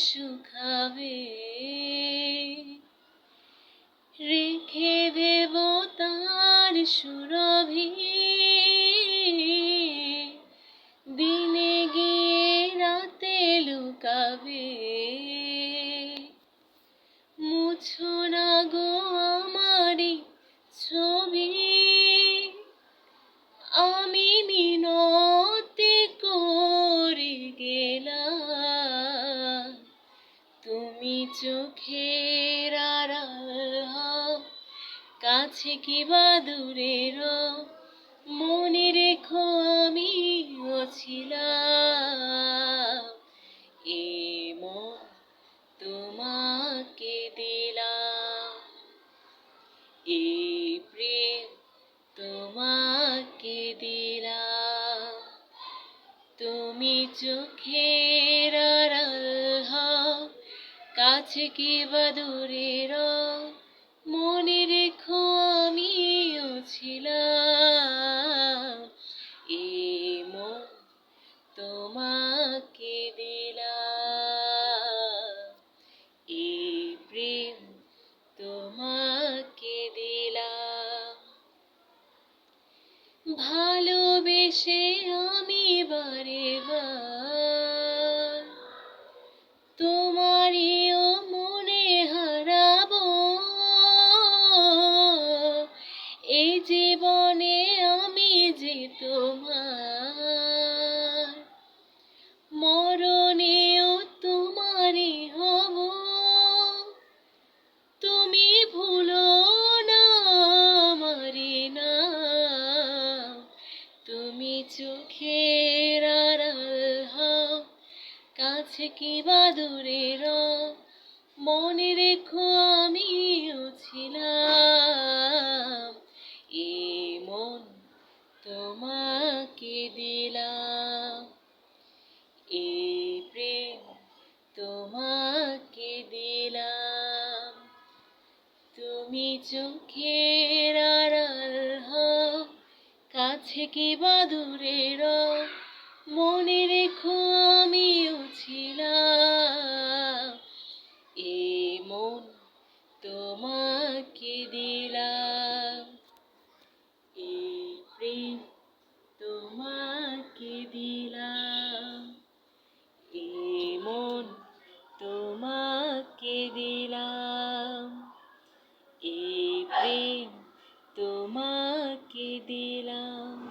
শুকাবে, রেখে দেব তার সুরভি, দিনে গিয়ে রাতে লুকাবে। মুছো না গো আমারি ছবি, আমি মিনতি করে গেলাম। তুমি চোখের আড়াল হও, কাছে কি বা দূরে রও, মনে রেখো আমিও ছিলাম। এ মন তোমাকে দিলাম, এই প্রেম তোমাকে দিলাম। তুমি চোখের আড়াল হও, কাছে কি বা দূরে রও, মনে রেখো আমিও ছিলাম। এই মন তোমাকে দিলাম, এই প্রেম তোমাকে দিলাম। ভালোবেসে আমি বারে বার তোমারিও মনে হারাবো, এই জীবনে আমি যে তোমার, মরণেও তোমারই হব। তুমি ভুলো না আমারি নাম, তুমি চোখের আড়াল হও, কাছে কি বা দূরে রও, মনে রেখো আমিও ছিলাম। এই মন তোমাকে দিলাম, এই প্রেম তোমাকে দিলাম। তুমি চোখের আড়াল হও, কাছে কি বা দূরে রও, মনে রেখো আমিও ছিলাম। এই মন তোমাকে দিলাম, এই প্রেম তোমাকে দিলাম, এই মন তোমাকে দিলাম, এই প্রেম তোমাকে দিলাম।